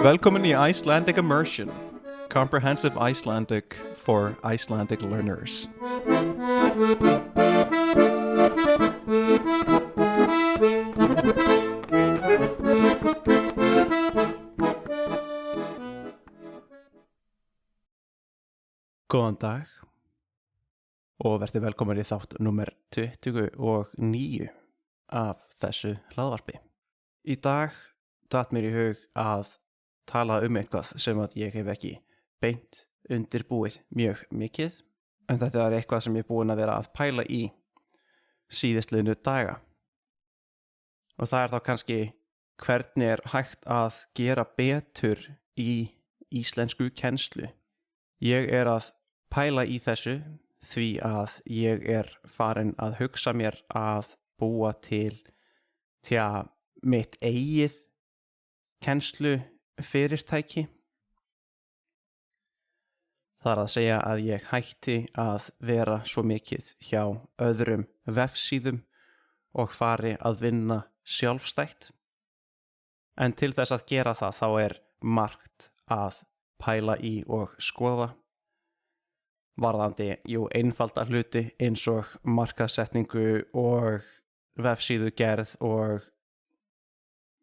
Velkomin í Icelandic Immersion, comprehensive Icelandic for Icelandic learners. Góðan dag og verðið velkomin í þátt númer 29 af þessu hlaðvarpi. Í dag datt mér í hug að tala eitthvað sem að ég hef ekki beint undirbúið mjög mikið, en þetta er eitthvað sem ég er búinn að vera að pæla í síðastliðnu daga. Og það er þá kannski hvernig er hægt að gera betur í íslensku kennslu. Ég er að pæla í þessu því að ég er farinn að hugsa mér að búa til mitt eigið kennslu fyrirtæki. Það er að segja að ég hætti að vera svo mikið hjá öðrum vefsíðum og fari að vinna sjálfstætt. En til þess að gera það þá er margt að pæla í og skoða. Varðandi, einfalda hluti eins og markaðssetningu og vefsíðugerð og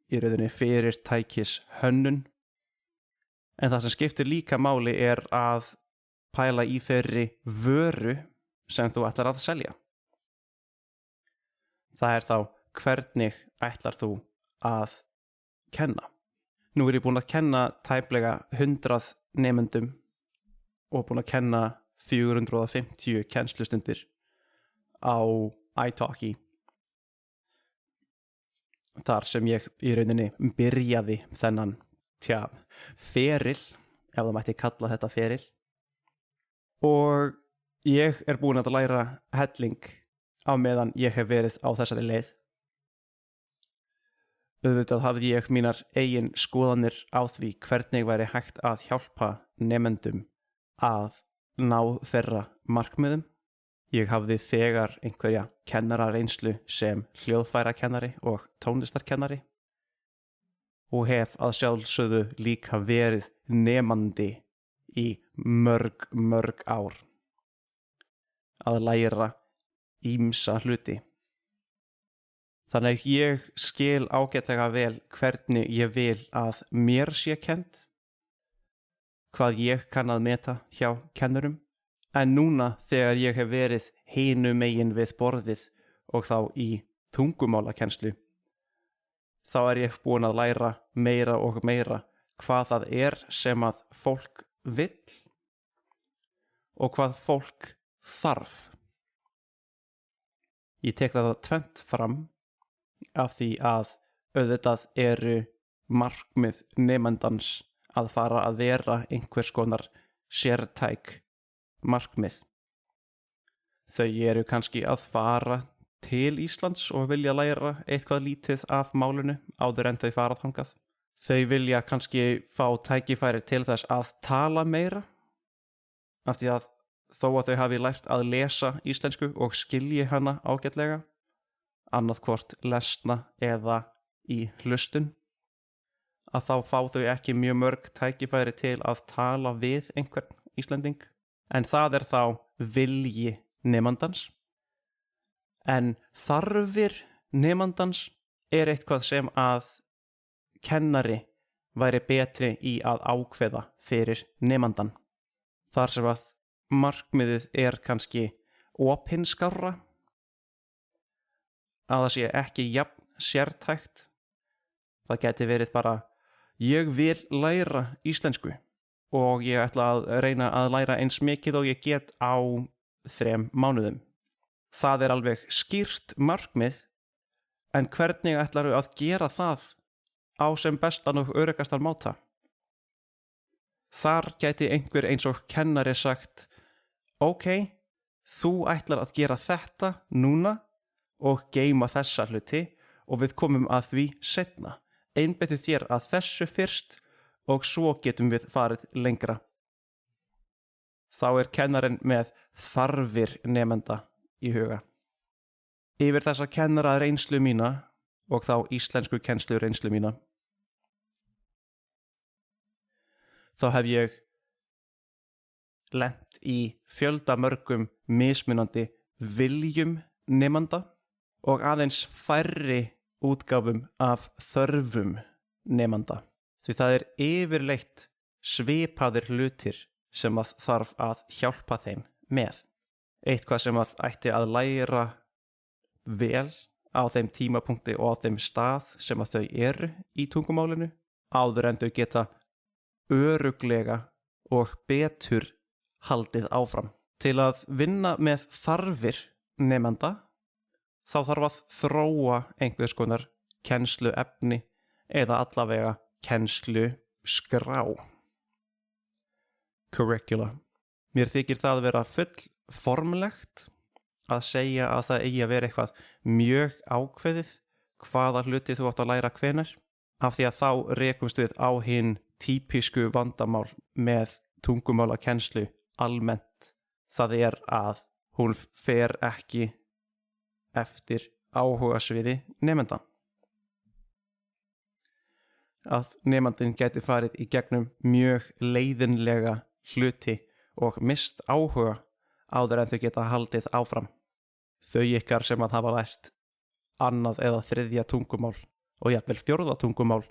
í rauninni fyrirtækis hönnun. En það sem skiptir líka máli er að pæla í þeirri vöru sem þú ætlar að selja. Það er þá hvernig ætlar þú að kenna. Nú er ég búinn að kenna tæplega 100 nemendum og búinn að kenna 450 kennslustundir á iTalki. Þar sem ég í rauninni byrjaði þennan feril, ef það mætti kalla þetta feril. Og ég er búinn að læra helling á meðan ég hef verið á þessari leið. Auðvitað hafði ég mínar eigin skoðanir á því hvernig væri hægt að hjálpa nemendum að ná þeirra markmiðum. Ég hafði þegar einhverja kennarareynslu sem hljóðfærakennari og tónlistarkennari og hef að sjálfsögðu líka verið nemandi í mörg ár að læra ýmsa hluti. Þannig ég skil ágætlega vel hvernig ég vil að mér sé kennt, hvað ég kann að meta hjá kennurum, en núna þegar ég hef verið hinum megin við borðið og þá í tungumálakennslu, þá er ég búinn að læra meira og meira hvað það er sem að fólk vill og hvað fólk þarf. Ég tek það tvennt fram af því að auðvitað eru markmið nemandans að fara að vera einhvers konar sértæk markmið. Þau eru kannski að fara til Íslands og vilja læra eitthvað lítið af málinu áður en þau fara þangað. Þau vilja kannski fá tækifæri til þess að tala meira, af því að þó að þau hafi lært að lesa íslensku og skilji hana ágætlega, annað hvort lesna eða í hlustun, að þá fá þau ekki mjög mörg tækifæri til að tala við einhvern Íslending. En það er þá vilji nemandans. En þarfir nemandans er eitthvað sem að kennari væri betri í að ákveða fyrir nemandan. Þar sem að markmiðið er kannski opinskárra, að það sé ekki jafn sértækt. Það gæti verið bara, ég vil læra íslensku og ég ætla að reyna að læra eins mikið og ég get á 3 mánuðum. Það er alveg skýrt markmið, en hvernig ætlarðu að gera það á sem bestan og öruggastan máta? Þar gæti einhver eins og kennari sagt, ok, þú ætlar að gera þetta núna og geyma þessa hluti og við komum að því seinna. Einbeittu þér að þessu fyrst og svo getum við farið lengra. Þá er kennarinn með þarfir nemenda í huga. Yfir þessa kennara reynslu mína og þá íslensku kennslu reynslu mína þá hef ég lent í fjöldamörgum mismunandi viljum nemanda og aðeins færri útgáfum af þörfum nemanda. Því það er yfirleitt svipaðir hlutir sem að þarf að hjálpa þeim með. Eitthvað sem að ætti að læra vel á þeim tímapunkti og á þeim stað sem að þau eru í tungumálinu áður en þau geta örugglega og betur haldið áfram. Til að vinna með þarfir nemanda þá þarf að þróa einhvers konar kennsluefni eða allavega kennsluskrá. Curricula. Mér þykir það að vera full formlegt að segja að það eigi að vera eitthvað mjög ákveðið hvaða hluti þú átt að læra hvenær, af því að þá rekumst við á hinn típisku vandamál með tungumálakennslu almennt. Það er að hún fer ekki eftir áhugasviði nemanda. Að nemandinn geti farið í gegnum mjög leiðinlega hluti og mist áhuga áður en þau geta haldið áfram. Þau ykkar sem að hafa lært annað eða þriðja tungumál og jafnvel fjórða tungumál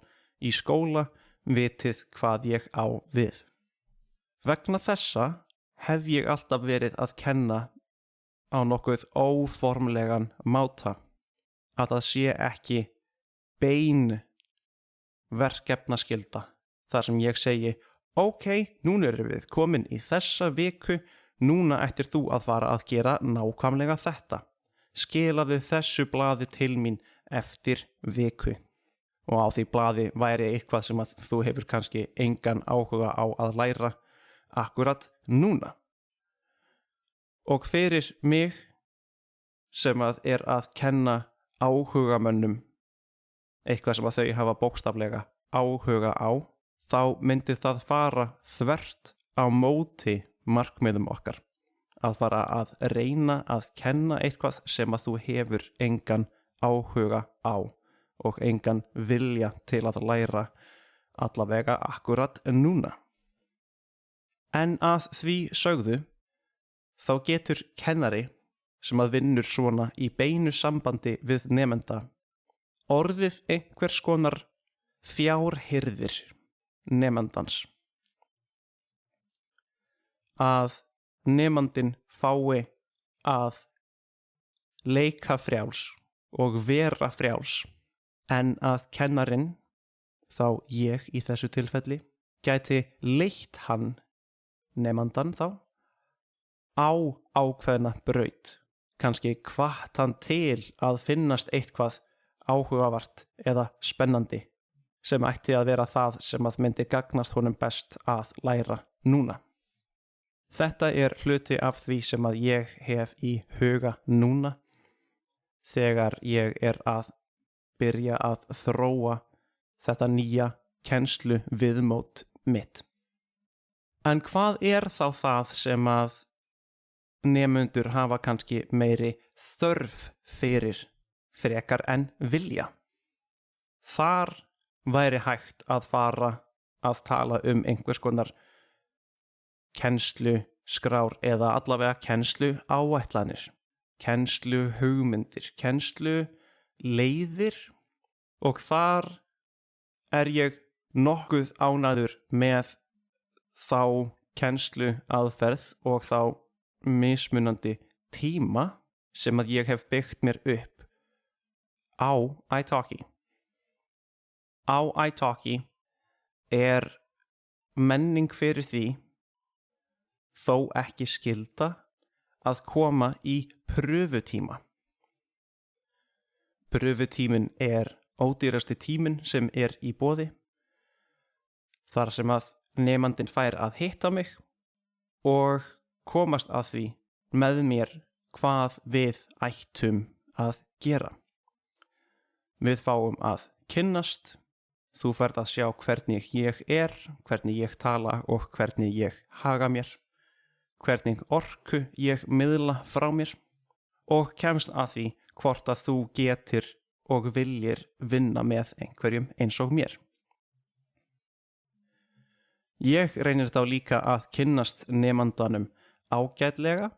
í skóla vitið hvað ég á við. Vegna þessa hef ég alltaf verið að kenna á nokkuð óformlegan máta, að það sé ekki bein verkefnaskylda þar sem ég segi ok, núna erum við komin í þessa viku, núna ættir þú að fara að gera nákvæmlega þetta. Skilaðu þessu blaði til mín eftir viku. Og á því blaði væri eitthvað sem að þú hefur kannski engan áhuga á að læra akkurat núna. Og fyrir mig sem að er að kenna áhugamönnum eitthvað sem að þau hafa bókstaflega áhuga á, þá myndi það fara þvert á móti markmiðum okkar. Að fara að reyna að kenna eitthvað sem að þú hefur engan áhuga á og engan vilja til að læra allavega akkurat núna. En að því sögðu, þá getur kennari sem að vinnur svona í beinu sambandi við nemenda orðið einhvers konar fjárhirðir nemandans. Að nemandinn fái að leika frjáls og vera frjáls, en að kennarinn, þá ég í þessu tilfelli, gæti leitt hann, nemandan þá, á ákveðna braut, kannski hvatt hann til að finnast eitthvað áhugavert eða spennandi sem ætti að vera það sem að myndi gagnast honum best að læra núna. Þetta er hluti af því sem að ég hef í huga núna þegar ég er að byrja að þróa þetta nýja kennslu viðmót mitt. En hvað er þá það sem að nemendur hafa kannski meiri þörf fyrir frekar en vilja? Þar væri hægt að fara að tala einhvers konar kennslu skrár eða allavega kennslu áætlanir, kennslu hugmyndir, kennslu leiðir, og þar er ég nokkuð ánægður með þá kennslu aðferð og þá mismunandi tíma sem að ég hef byggt mér upp á italki. Á italki er menning fyrir því, þó ekki skylda, að koma í pröfutíma. Pröfutíminn er ódýrasti tíminn sem er í boði, þar sem að nemandinn fær að hitta mig og komast að því með mér hvað við ættum að gera. Við fáum að kynnast, þú ferð að sjá hvernig ég er, hvernig ég tala og hvernig ég haga mér, hvernig orku ég miðla frá mér og kemst að því hvort að þú getir og viljir vinna með einhverjum eins og mér. Ég reynir þá líka að kynnast nemandanum ágætlega,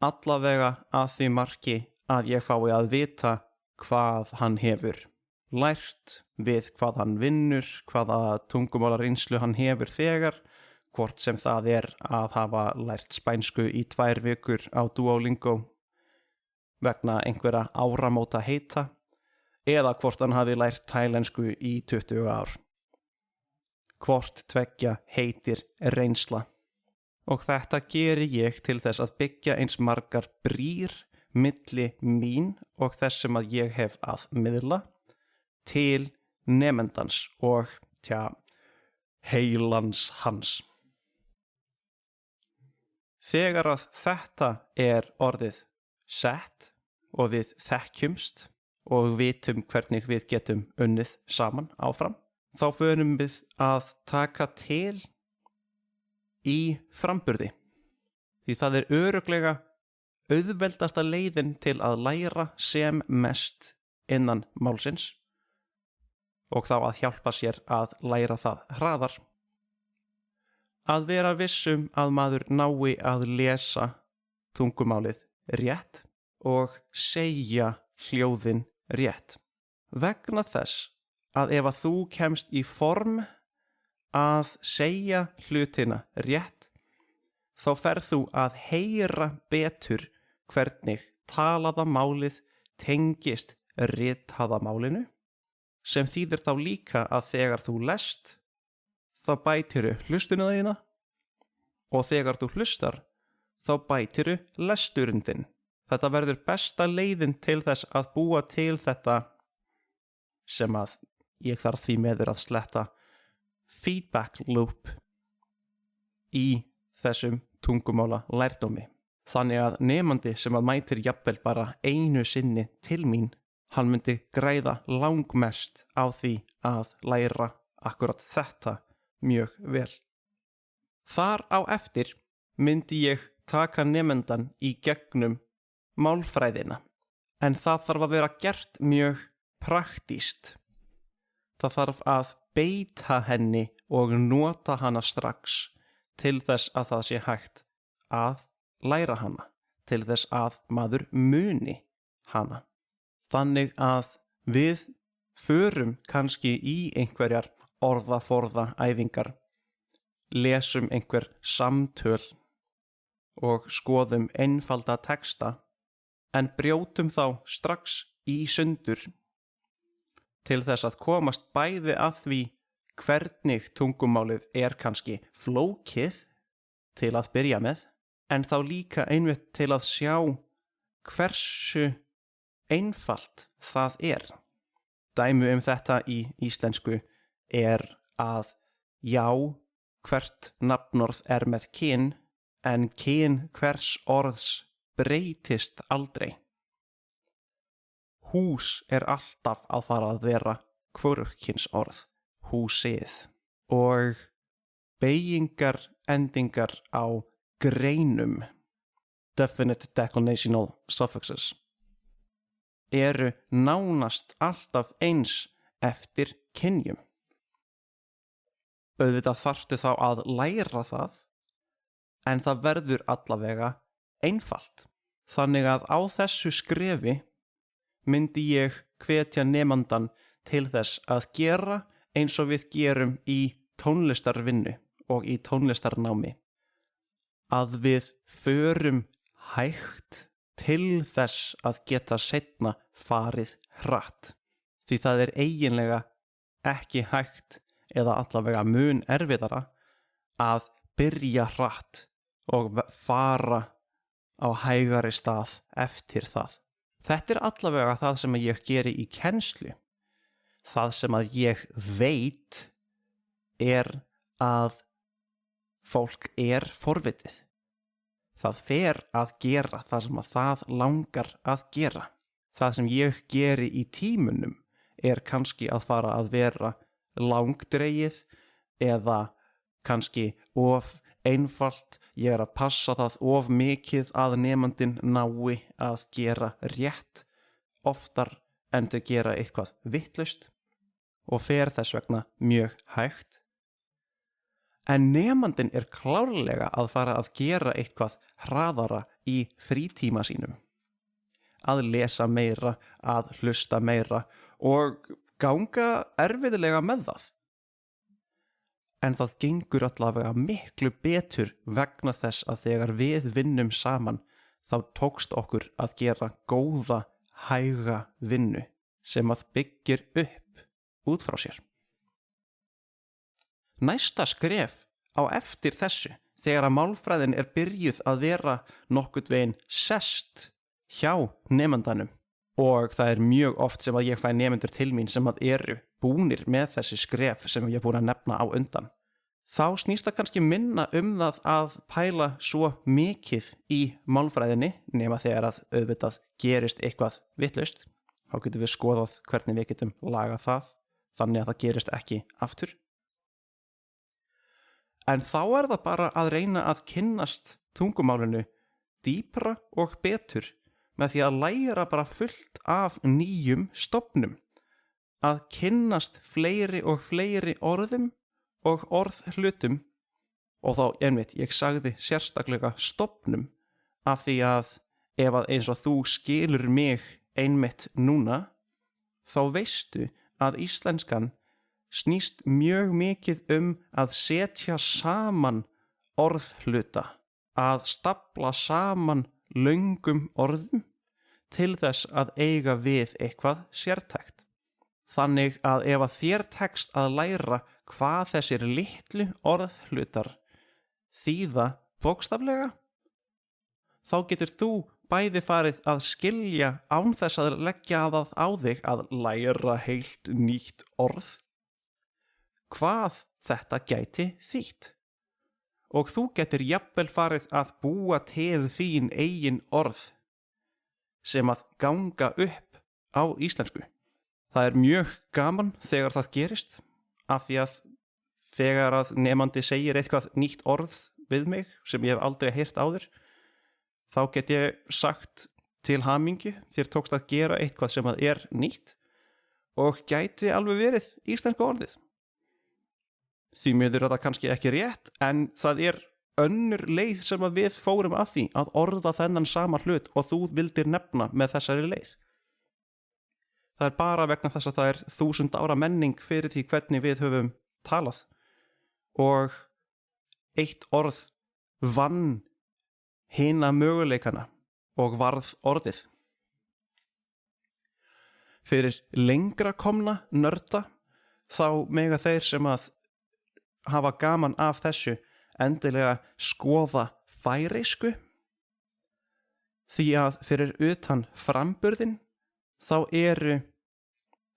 allavega að því marki að ég fái að vita hvað hann hefur lært, við hvað hann vinnur, hvaða tungumálareynslu hann hefur þegar, hvort sem það að hafa lært spænsku í 2 vikur á Duolingo vegna einhverja áramóta heita, eða hvort hann hafi lært tailensku í 20 ár. Hvort tveggja heitir reynsla. Og þetta geri ég til þess að byggja eins margar brýr milli mín og þess sem að ég hef að miðla til nemendans og heilans hans. Þegar að þetta orðið sett og við þekkjumst og vitum hvernig við getum unnið saman áfram, þá förum við að taka til í framburði. Því það örugglega auðveldasta leiðin til að læra sem mest innan málsins og þá að hjálpa sér að læra það hraðar. Að vera vissum að maður nái að lesa tungumálið rétt og segja hljóðin rétt. Vegna þess að ef að þú kemst í form að segja hlutina rétt, þá ferð þú að heyra betur hvernig talaða málið tengist ritaða málinu, sem þýðir þá líka að þegar þú lest, þá bætiru hlustunina þína og þegar þú hlustar, þá bætiru lesturinn þinn. Þetta verður besta leiðin til þess að búa til þetta sem að ég þarf því meður að sletta feedback loop í þessum tungumála lærdómi. Þannig að nemandi sem að mætir jafnvel bara einu sinni til mín, hann myndi græða langmest á því að læra akkurat þetta mjög vel. Þar á eftir myndi ég taka nemendan í gegnum málfræðina, en það þarf að vera gert mjög praktískt. Það þarf að beita henni og nota hana strax til þess að það sé hægt að læra hana, til þess að maður muni hana. Þannig að við förum kannski í einhverjar orðaforða æfingar, lesum einhver samtöl og skoðum einfalda texta, en brjótum þá strax í sundur til þess að komast bæði að því hvernig tungumálið kannski flókið til að byrja með, en þá líka einmitt til að sjá hversu einfalt það Dæmi þetta í íslensku að já, hvert nafnorð með kyn, en kyn hvers orðs breytist aldrei. Hús alltaf að fara að vera hvorugkynsorð, húsið, og beygingar endingar á greinum, definite declinational suffixes, nánast alltaf eins eftir kynjum. Auðvitað þarftu þá að læra það, en það verður allavega einfalt. Þannig að á þessu skrefi myndi ég hvetja nemandan til þess að gera eins og við gerum í tónlistarvinnu og í tónlistarnámi. Að við förum hægt til þess að geta seinna farið hratt. Því það eiginlega ekki hægt eða allavega mun erfiðara að byrja hratt og fara á hægari stað eftir það. Þetta allavega það sem ég geri í kennslu. Það sem að ég veit að fólk forvitið. Það fer að gera það sem að það langar að gera. Það sem ég geri í tímunum kannski að fara að vera langdregið eða kannski of einfalt. Ég að passa það of mikið að nemandinn nái að gera rétt oftar en þau gera eitthvað vitlaust og fer þess vegna mjög hægt. En nemandinn klárlega að fara að gera eitthvað hraðara í frítíma sínum. Að lesa meira, að hlusta meira og ganga erfiðlega með það. En það gengur allavega miklu betur vegna þess að þegar við vinnum saman þá tókst okkur að gera góða, hæga vinnu sem að byggir upp út frá sér. Næsta skref á eftir þessu þegar að málfræðin byrjuð að vera nokkurn veginn sest hjá nemandanum og það mjög oft sem að ég fæ nemendur til mín sem að eru búnir með þessi skref sem ég búin að nefna á undan. Þá snýst það kannski minna það að pæla svo mikið í málfræðinni nema þegar að auðvitað gerist eitthvað vitlaust. Þá getum við skoðað hvernig við getum lagað það þannig að það gerist ekki aftur. En þá það bara að reyna að kynnast tungumálinu dýpra og betur með því að læra bara fullt af nýjum stofnum, að kynnast fleiri og fleiri orðum og orðhlutum og þá ég sagði sérstaklega stofnum af því að ef að eins og þú skilur mig einmitt núna þá veistu að íslenskan snýst mjög mikið að setja saman orðhluta, að stafla saman löngum orðum til þess að eiga við eitthvað sértækt. Þannig að ef að þér tekst að læra hvað þessir litlu orðhlutar þýða bókstaflega, þá getur þú bæði farið að skilja án þess að leggja það á þig að læra heilt nýtt orð, hvað þetta gæti þýtt. Og þú getur jafnvel farið að búa til þín eigin orð sem að ganga upp á íslensku. Það mjög gaman þegar það gerist af því að þegar að nemandi segir eitthvað nýtt orð við mig sem ég hef aldrei heyrt áður, þá get ég sagt til hamingju þér tókst að gera eitthvað sem að nýtt og gæti alveg verið íslenska orðið. Því miður það kannski ekki rétt, en það önnur leið sem að við fórum að því að orða þennan sama hlut og þú vildir nefna með þessari leið. Það bara vegna þess að það 1000 ára menning fyrir því hvernig við höfum talað og eitt orð vann hina möguleikana og varð orðið. Fyrir lengra komna nörda þá mega þeir sem að hafa gaman af þessu endilega skoða færeysku því að fyrir utan framburðin þá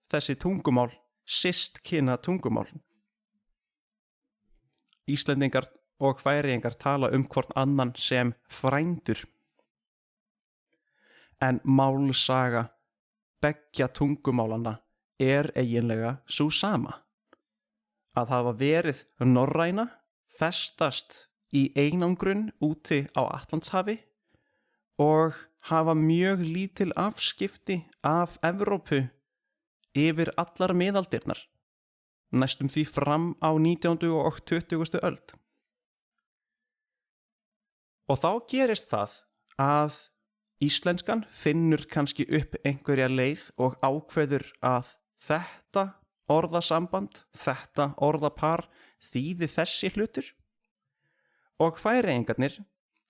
þessi tungumál systkina tungumál. Íslendingar og færeyingar tala hvort annan sem frændur. En málsaga beggja tungumálanna eiginlega sú sama. Að hafa verið norræna, festast í einangrun úti á Atlantshafi og hafa mjög lítil afskipti af Evrópu yfir allar miðaldirnar, næstum því fram á 19. og 20. öld. Og þá gerist það að íslenskan finnur kannski upp einhverja leið og ákveður að þetta orðasamband, þetta orðapar þýði þessi hlutur og færeyingarnir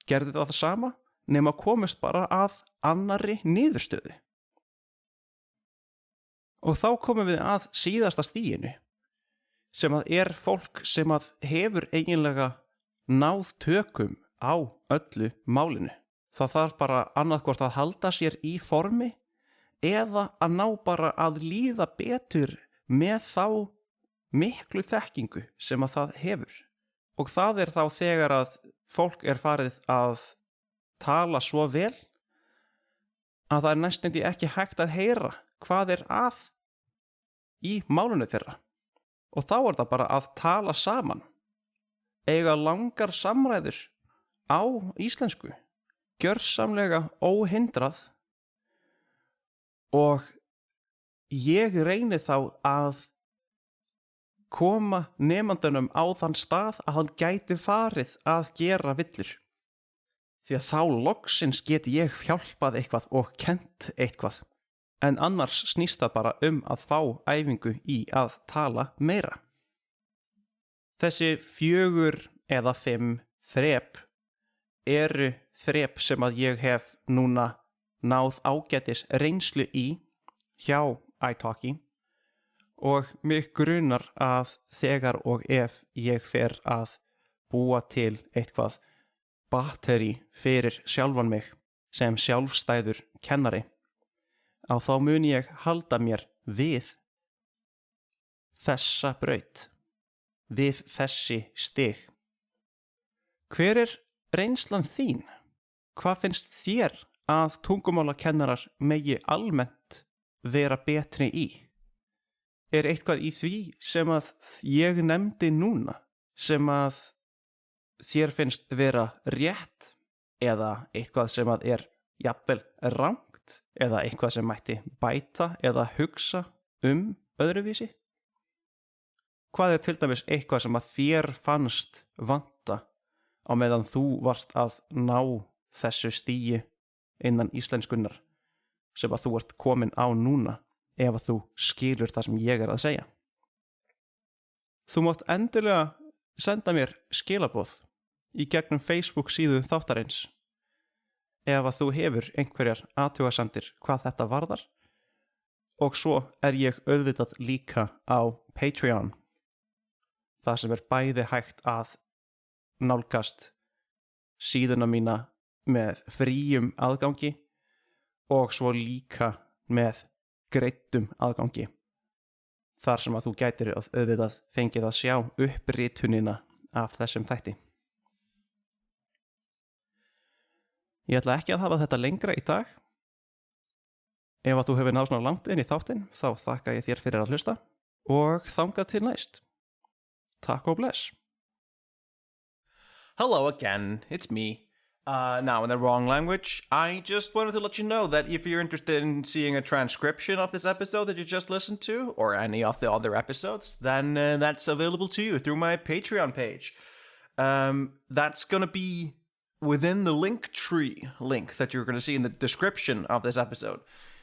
gerðu það sama nema komust bara að annarri niðurstöðu. Og þá komum við að síðasta stiginu sem að fólk sem að hefur eiginlega náð tökum á öllu málinu. Það þarf bara annaðhvort að halda sér í formi eða að ná bara að líða betur með þá miklu þekkingu sem að það hefur. Og það þá þegar að fólk farið að tala svo vel að það næstum því ekki hægt að heyra hvað að í málinu þeirra. Og þá það bara að tala saman, eiga langar samræður á íslensku, gjörsamlega óhindrað og ég reyni þá að koma nemandunum á þann stað að hann gæti farið að gera villur. Því að þá loksins geti ég hjálpað eitthvað og kennt eitthvað. En annars snýst það bara að fá æfingu í að tala meira. Þessi 4 eða 5 þrep eru þrep sem að ég hef núna náð ágætis reynslu í hjá iTalki og mig grunar að þegar og ef ég fer að búa til eitthvað batteri fyrir sjálfan mig sem sjálfstæður kennari, þá mun ég halda mér við þessa braut, við þessi stig. Hver er reynslan þín? Hvað finnst þér að tungumálakennarar megi almennt vera betri í? Er eitthvað í því sem að ég nefndi núna sem að þér finnst vera rétt eða eitthvað sem að er jafnvel rangt eða eitthvað sem mætti bæta eða hugsa öðruvísi? Hvað er til dæmis eitthvað sem að þér fannst vanta á meðan þú varst að ná þessu stigi innan íslenskunnar sem að þú ert komin á núna ef að þú skilur það sem ég er að segja? Þú mátt endilega senda mér skilaboð í gegnum Facebook síðu þáttarins ef að þú hefur einhverjar athugasemdir hvað þetta varðar, og svo er ég auðvitað líka á Patreon, það sem er bæði hægt að nálgast síðuna mína með fríum aðgangi og svo líka með greiddum aðgangi, þar sem að þú gætir auðvitað fengið að sjá uppritunina af þessum þætti. Ég ætla ekki að hafa þetta lengra í dag. Ef að þú hefur náð svona langt inn í þáttinn, þá þakka ég þér fyrir að hlusta og þangað til næst. Takk og bless. Hello again, it's me. Now in the wrong language, I just wanted to let you know that if you're interested in seeing a transcription of this episode that you just listened to, or any of the other episodes, then that's available to you through my Patreon page. That's going to be within the Linktree link that you're going to see in the description of this episode.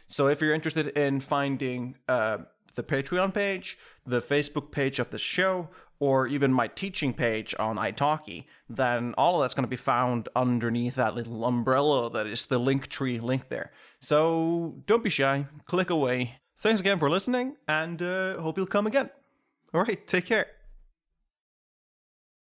So if you're interested in finding the Patreon page, the Facebook page of the show, or even my teaching page on italki, then all of that's going to be found underneath that little umbrella that is the Linktree link there. So don't be shy, click away. Thanks again for listening, and hope you'll come again. All right, take care.